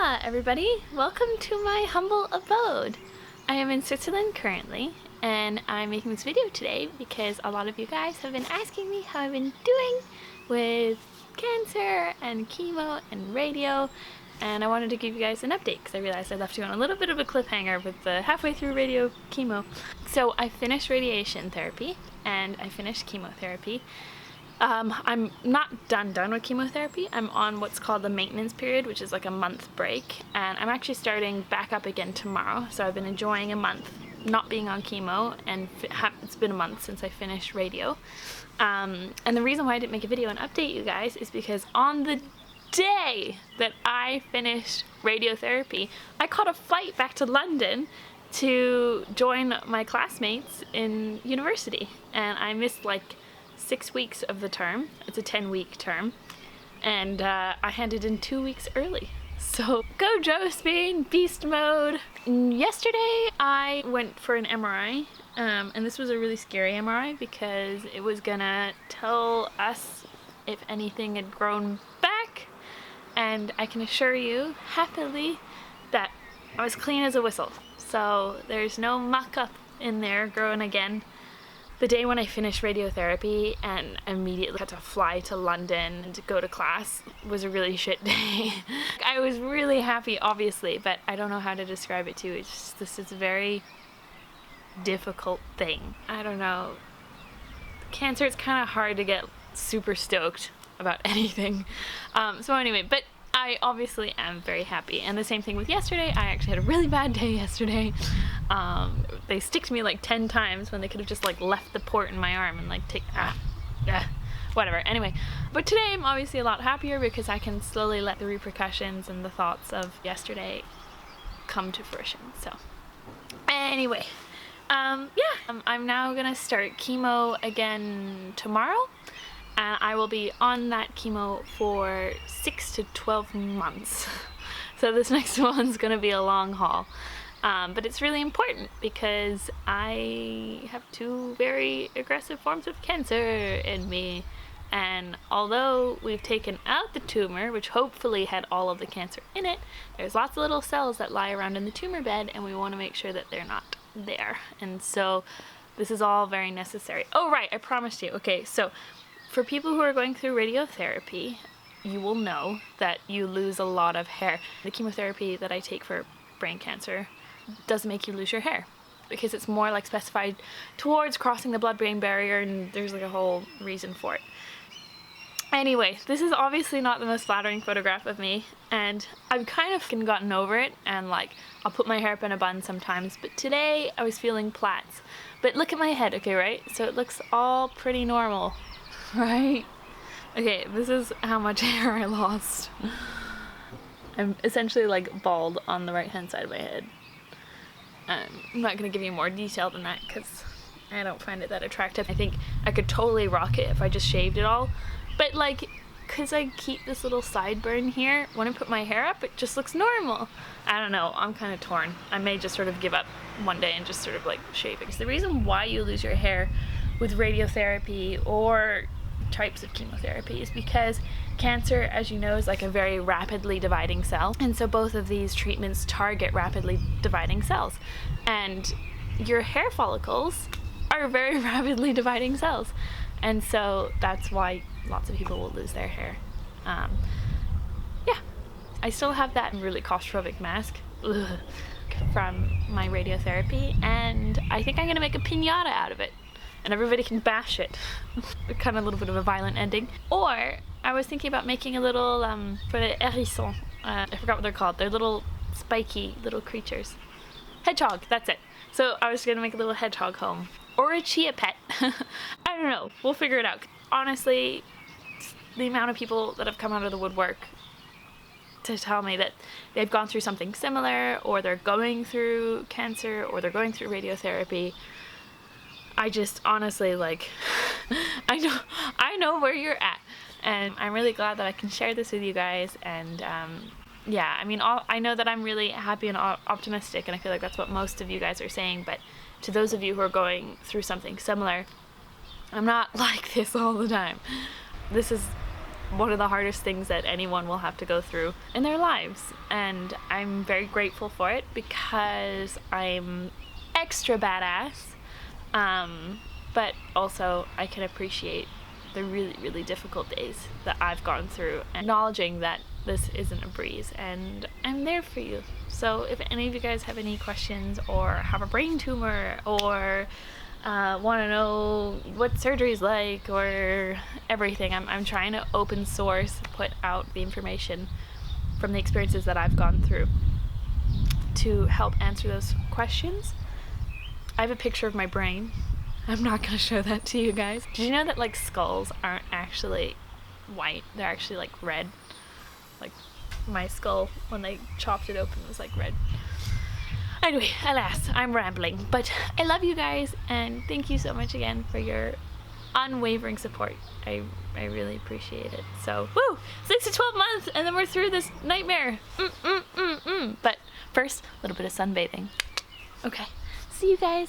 Hola everybody! Welcome to my humble abode. I am in Switzerland currently, and I'm making this video today because a lot of you guys have been asking me how I've been doing with cancer and chemo and radio, and I wanted to give you guys an update because I realized I left you on a little bit of a cliffhanger with the halfway through radio chemo. So I finished radiation therapy and I finished chemotherapy. I'm not done with chemotherapy. I'm on what's called the maintenance period, which is like a month break, and I'm actually starting back up again tomorrow. So I've been enjoying a month not being on chemo, and it's been a month since I finished radio. And the reason why I didn't make a video and update you guys is because on the day that I finished radiotherapy, I caught a flight back to London to join my classmates in university, and I missed like 6 weeks of the term. It's a 10-week term, and I handed in 2 weeks early. So go Josephine, beast mode. Yesterday I went for an MRI, and this was a really scary MRI because it was gonna tell us if anything had grown back, and I can assure you happily that I was clean as a whistle. So there's no muck-up in there growing again. The day when I finished radiotherapy and immediately had to fly to London to go to class was a really shit day. I was really happy, obviously, but I don't know how to describe it to you. It's just, this is a very difficult thing. I don't know. Cancer, it's kind of hard to get super stoked about anything. So anyway, but I obviously am very happy. And the same thing with yesterday. I actually had a really bad day yesterday. They sticked me like 10 times when they could have just like left the port in my arm and like whatever. Anyway, but today I'm obviously a lot happier because I can slowly let the repercussions and the thoughts of yesterday come to fruition. So anyway, I'm now gonna start chemo again tomorrow. And I will be on that chemo for 6 to 12 months. So this next one's gonna be a long haul. But it's really important because I have 2 very aggressive forms of cancer in me. And although we've taken out the tumor, which hopefully had all of the cancer in it, there's lots of little cells that lie around in the tumor bed, and we want to make sure that they're not there. And so this is all very necessary. Oh right, I promised you. Okay, so for people who are going through radiotherapy, you will know that you lose a lot of hair. The chemotherapy that I take for brain cancer does make you lose your hair because it's more like specified towards crossing the blood-brain barrier, and there's like a whole reason for it. Anyway, this is obviously not the most flattering photograph of me, and I've kind of gotten over it, and like I'll put my hair up in a bun sometimes, but today I was feeling plaits. But look at my head, okay, right? So it looks all pretty normal. Right? Okay, this is how much hair I lost. I'm essentially like bald on the right hand side of my head. I'm not going to give you more detail than that because I don't find it that attractive. I think I could totally rock it if I just shaved it all. But like, because I keep this little sideburn here, when I put my hair up, it just looks normal. I don't know, I'm kind of torn. I may just sort of give up one day and just sort of like shave it. Because the reason why you lose your hair with radiotherapy or types of chemotherapy is because cancer, as you know, is like a very rapidly dividing cell, and so both of these treatments target rapidly dividing cells, and your hair follicles are very rapidly dividing cells, and so that's why lots of people will lose their hair. Yeah, I still have that really claustrophobic mask from my radiotherapy, and I think I'm gonna make a piñata out of it and everybody can bash it. Kind of a little bit of a violent ending. Or I was thinking about making a little for the hérissons. I forgot what they're called. They're little spiky little creatures. Hedgehog, that's it. So I was gonna make a little hedgehog home. Or a chia pet. I don't know, we'll figure it out. Honestly, the amount of people that have come out of the woodwork to tell me that they've gone through something similar, or they're going through cancer, or they're going through radiotherapy, I just honestly, like, I know where you're at, and I'm really glad that I can share this with you guys. And yeah, I mean, I know that I'm really happy and optimistic, and I feel like that's what most of you guys are saying, but to those of you who are going through something similar, I'm not like this all the time. This is one of the hardest things that anyone will have to go through in their lives. And I'm very grateful for it because I'm extra badass. But also I can appreciate the really, really difficult days that I've gone through, acknowledging that this isn't a breeze, and I'm there for you. So if any of you guys have any questions or have a brain tumor or want to know what surgery's like or everything, I'm trying to open source, put out the information from the experiences that I've gone through to help answer those questions. I have a picture of my brain. I'm not going to show that to you guys. Did you know that like skulls aren't actually white? They're actually like red. Like my skull, when they chopped it open, was like red. Anyway, alas, I'm rambling, but I love you guys, and thank you so much again for your unwavering support. I really appreciate it. So, woo! 6 to 12 months, and then we're through this nightmare. But first, a little bit of sunbathing. Okay, see you guys.